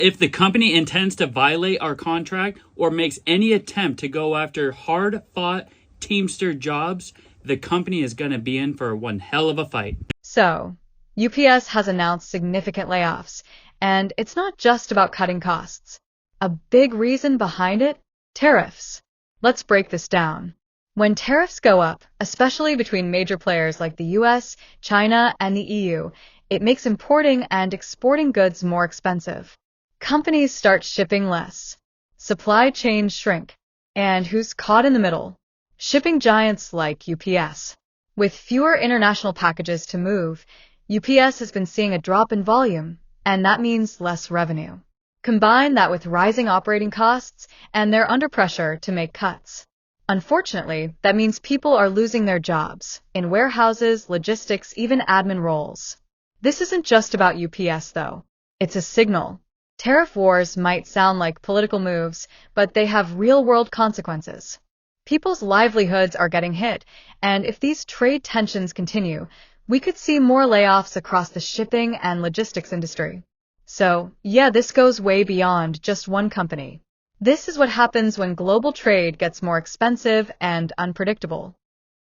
If the company intends to violate our contract or makes any attempt to go after hard-fought Teamster jobs, the company is going to be in for one hell of a fight. So, UPS has announced significant layoffs, and it's not just about cutting costs. A big reason behind it? Tariffs. Let's break this down. When tariffs go up, especially between major players like the US, China, and the EU, it makes importing and exporting goods more expensive. Companies start shipping less. Supply chains shrink. And who's caught in the middle? Shipping giants like UPS. With fewer international packages to move, UPS has been seeing a drop in volume, and that means less revenue. Combine that with rising operating costs, and they're under pressure to make cuts. Unfortunately, that means people are losing their jobs in warehouses, logistics, even admin roles. This isn't just about UPS, though. It's a signal. Tariff wars might sound like political moves, but they have real-world consequences. People's livelihoods are getting hit, and if these trade tensions continue, we could see more layoffs across the shipping and logistics industry. So, yeah, this goes way beyond just one company. This is what happens when global trade gets more expensive and unpredictable.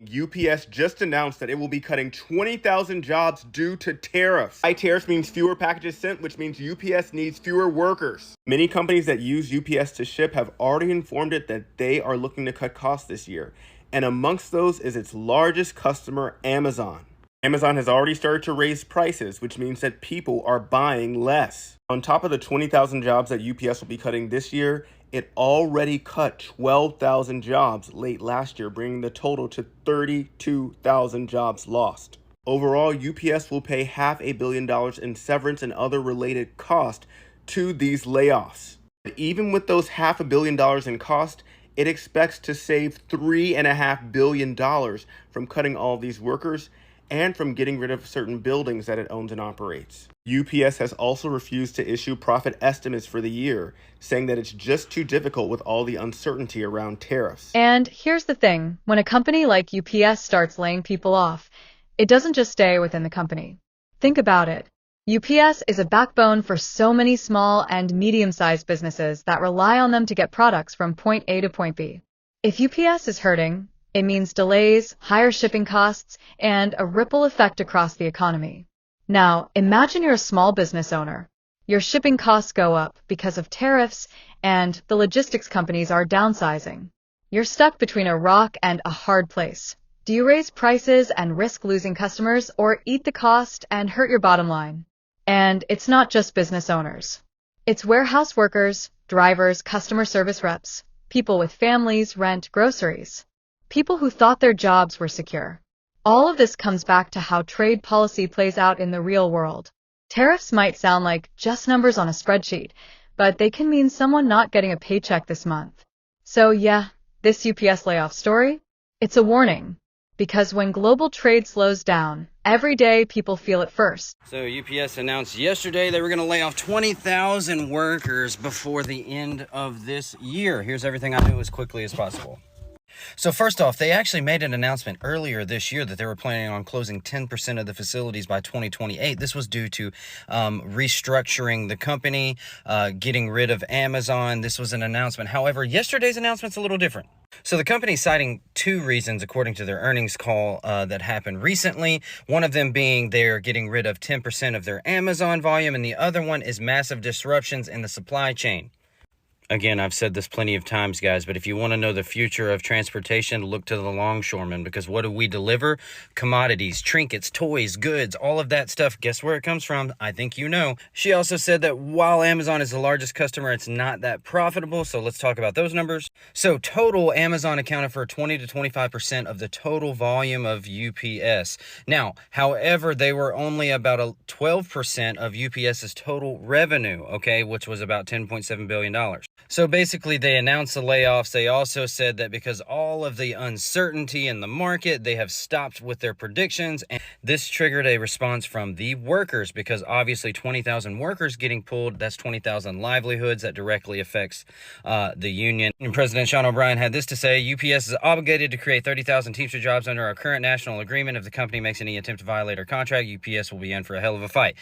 UPS just announced that it will be cutting 20,000 jobs due to tariffs. High tariffs means fewer packages sent, which means UPS needs fewer workers. Many companies that use UPS to ship have already informed it that they are looking to cut costs this year. And amongst those is its largest customer, Amazon. Amazon has already started to raise prices, which means that people are buying less. On top of the 20,000 jobs that UPS will be cutting this year, it already cut 12,000 jobs late last year, bringing the total to 32,000 jobs lost. Overall, UPS will pay $500 million in severance and other related costs to these layoffs. But even with those $500 million in cost, it expects to save $3.5 billion from cutting all these workers and from getting rid of certain buildings that it owns and operates. UPS has also refused to issue profit estimates for the year, saying that it's just too difficult with all the uncertainty around tariffs. And here's the thing, when a company like UPS starts laying people off, it doesn't just stay within the company. Think about it. UPS is a backbone for so many small and medium-sized businesses that rely on them to get products from point A to point B. If UPS is hurting, it means delays, higher shipping costs, and a ripple effect across the economy. Now, imagine you're a small business owner. Your shipping costs go up because of tariffs, and the logistics companies are downsizing. You're stuck between a rock and a hard place. Do you raise prices and risk losing customers, or eat the cost and hurt your bottom line? And it's not just business owners. It's warehouse workers, drivers, customer service reps, people with families, rent, groceries. People who thought their jobs were secure. All of this comes back to how trade policy plays out in the real world. Tariffs might sound like just numbers on a spreadsheet, but they can mean someone not getting a paycheck this month. So yeah, this UPS layoff story, it's a warning. Because when global trade slows down, every day people feel it first. So UPS announced yesterday they were going to lay off 20,000 workers before the end of this year. Here's everything I knew as quickly as possible. So first off, they actually made an announcement earlier this year that they were planning on closing 10% of the facilities by 2028. This was due to restructuring the company, getting rid of Amazon. This was an announcement. However, yesterday's announcement's a little different. So the company's citing two reasons, according to their earnings call that happened recently. One of them being they're getting rid of 10% of their Amazon volume, and the other one is massive disruptions in the supply chain. Again, I've said this plenty of times, guys, but if you want to know the future of transportation, look to the longshoremen, because what do we deliver? Commodities, trinkets, toys, goods, all of that stuff. Guess where it comes from? I think you know. She also said that while Amazon is the largest customer, it's not that profitable, so let's talk about those numbers. So total, Amazon accounted for 20 to 25% of the total volume of UPS. Now, however, they were only about 12% of UPS's total revenue, okay, which was about $10.7 billion. So basically, they announced the layoffs. They also said that because all of the uncertainty in the market, they have stopped with their predictions. And this triggered a response from the workers, because obviously 20,000 workers getting pulled, that's 20,000 livelihoods that directly affects the union. And President Sean O'Brien had this to say: UPS is obligated to create 30,000 Teamster jobs under our current national agreement. If the company makes any attempt to violate our contract, UPS will be in for a hell of a fight.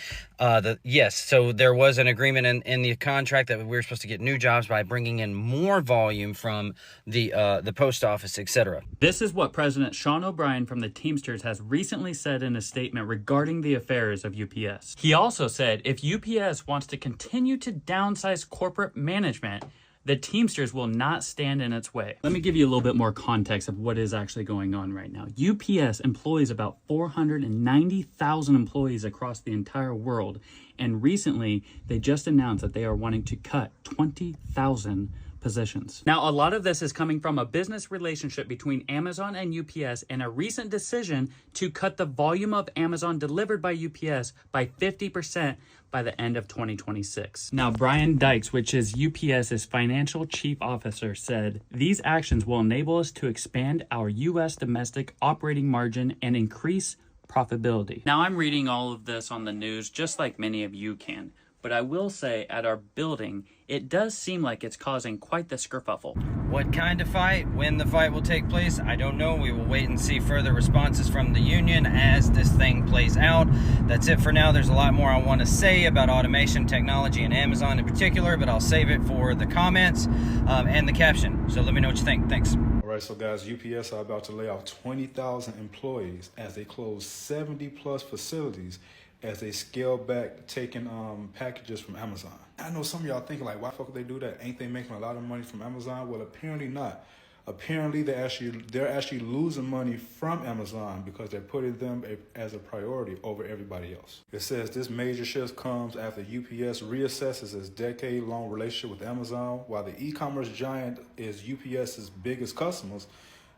Yes, so there was an agreement in the contract that we were supposed to get new jobs by bringing in more volume from the post office, etc. This is what President Sean O'Brien from the Teamsters has recently said in a statement regarding the affairs of UPS. He also said if UPS wants to continue to downsize corporate management, the Teamsters will not stand in its way. Let me give you a little bit more context of what is actually going on right now. UPS employs about 490,000 employees across the entire world. And recently, they just announced that they are wanting to cut 20,000 positions. Now, a lot of this is coming from a business relationship between Amazon and UPS and a recent decision to cut the volume of Amazon delivered by UPS by 50% by the end of 2026. Now, Brian Dykes, which is UPS's financial chief officer, said, "These actions will enable us to expand our U.S. domestic operating margin and increase profitability." Now, I'm reading all of this on the news just like many of you can, but I will say at our building, it does seem like it's causing quite the skerfuffle. What kind of fight? When the fight will take place, I don't know. We will wait and see further responses from the union as this thing plays out. That's it for now. There's a lot more I want to say about automation, technology, and Amazon in particular, but I'll save it for the comments and the caption. So let me know what you think. Thanks. All right, so guys, UPS are about to lay off 20,000 employees as they close 70 plus facilities as they scale back taking packages from Amazon. I know some of y'all thinking like, why the fuck would they do that? Ain't they making a lot of money from Amazon? Well, apparently not. Apparently they're actually losing money from Amazon because they're putting them as a priority over everybody else. It says this major shift comes after UPS reassesses its decade-long relationship with Amazon. While the e-commerce giant is UPS's biggest customers,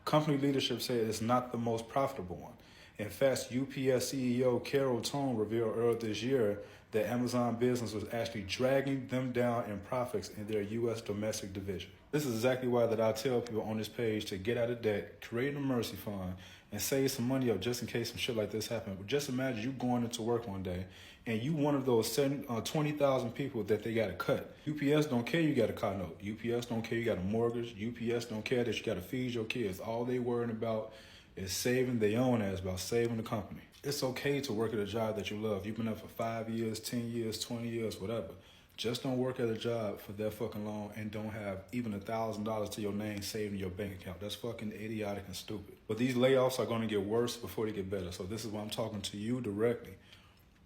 company leadership said it's not the most profitable one. In fact, UPS CEO Carol Tone revealed earlier this year that Amazon business was actually dragging them down in profits in their U.S. domestic division. This is exactly why that I tell people on this page to get out of debt, create a mercy fund, and save some money up just in case some shit like this happens. But just imagine you going into work one day and you one of those 20,000 people that they got to cut. UPS don't care you got a car note. UPS don't care you got a mortgage. UPS don't care that you got to feed your kids. All they worrying about is saving their own ass, about saving the company. It's okay to work at a job that you love. You've been there for 5 years, 10 years, 20 years, whatever. Just don't work at a job for that fucking long and don't have even $1,000 to your name saved in your bank account. That's fucking idiotic and stupid. But these layoffs are going to get worse before they get better. So this is why I'm talking to you directly.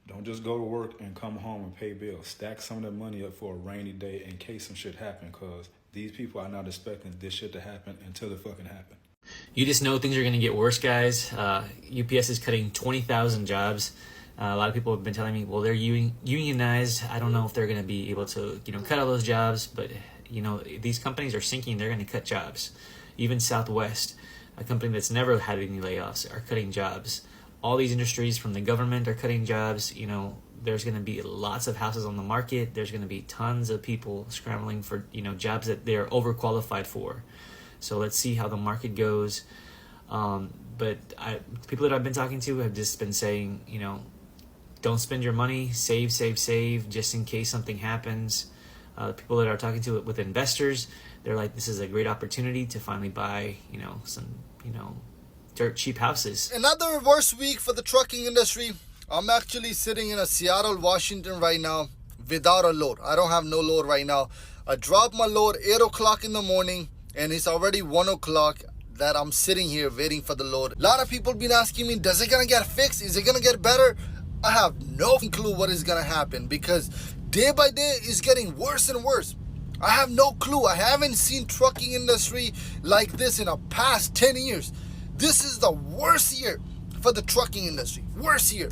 Don't just go to work and come home and pay bills. Stack some of that money up for a rainy day in case some shit happen, because these people are not expecting this shit to happen until it fucking happens. You just know things are going to get worse, guys. UPS is cutting 20,000 jobs. A lot of people have been telling me, well, they're unionized. I don't know if they're going to be able to, cut all those jobs. But, these companies are sinking. They're going to cut jobs. Even Southwest, a company that's never had any layoffs, are cutting jobs. All these industries from the government are cutting jobs. There's going to be lots of houses on the market. There's going to be tons of people scrambling for, jobs that they're overqualified for. So let's see how the market goes. But people that I've been talking to have just been saying, don't spend your money, save, just in case something happens. People that are talking to it with investors, they're like, this is a great opportunity to finally buy, some, dirt cheap houses. Another worse week for the trucking industry. I'm actually sitting in Seattle, Washington right now without a load. I don't have no load right now. I dropped my load 8 o'clock in the morning. And it's already 1 o'clock that I'm sitting here waiting for the load. A lot of people been asking me, does it gonna get fixed? Is it gonna get better? I have no clue what is gonna happen, because day by day it's getting worse and worse. I have no clue. I haven't seen trucking industry like this in the past 10 years. This is the worst year for the trucking industry. Worst year.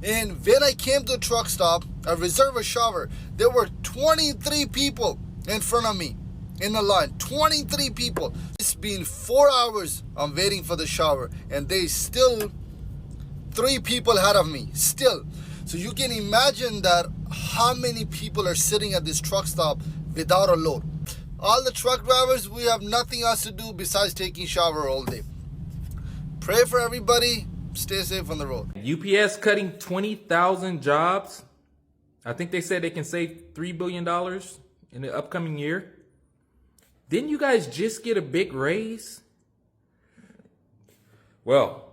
And when I came to a truck stop, I reserved a shower. There were 23 people in front of me. In the line, 23 people. It's been 4 hours. I'm waiting for the shower, and they still 3 people ahead of me. Still, so you can imagine that how many people are sitting at this truck stop without a load. All the truck drivers, we have nothing else to do besides taking shower all day. Pray for everybody. Stay safe on the road. UPS cutting 20,000 jobs. I think they said they can save $3 billion in the upcoming year. Didn't you guys just get a big raise? Well,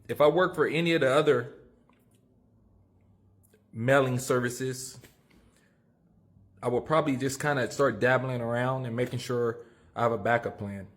if I work for any of the other mailing services, I will probably just kind of start dabbling around and making sure I have a backup plan.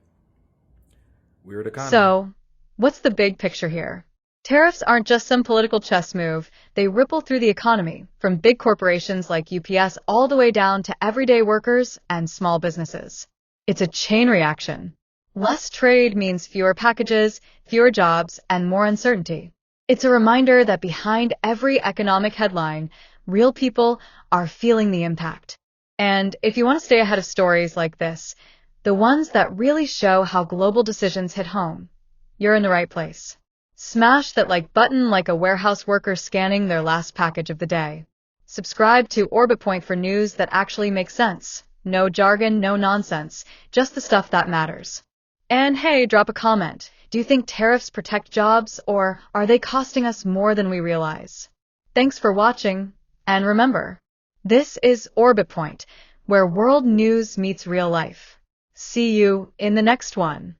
Weird economy. So, what's the big picture here? Tariffs aren't just some political chess move. They ripple through the economy, from big corporations like UPS all the way down to everyday workers and small businesses. It's a chain reaction. Less trade means fewer packages, fewer jobs, and more uncertainty. It's a reminder that behind every economic headline, real people are feeling the impact. And if you want to stay ahead of stories like this, the ones that really show how global decisions hit home, you're in the right place. Smash that like button like a warehouse worker scanning their last package of the day. Subscribe to Orbit Point for news that actually makes sense. No jargon, no nonsense, just the stuff that matters. And hey, drop a comment. Do you think tariffs protect jobs, or are they costing us more than we realize? Thanks for watching, and remember, this is Orbit Point, where world news meets real life. See you in the next one.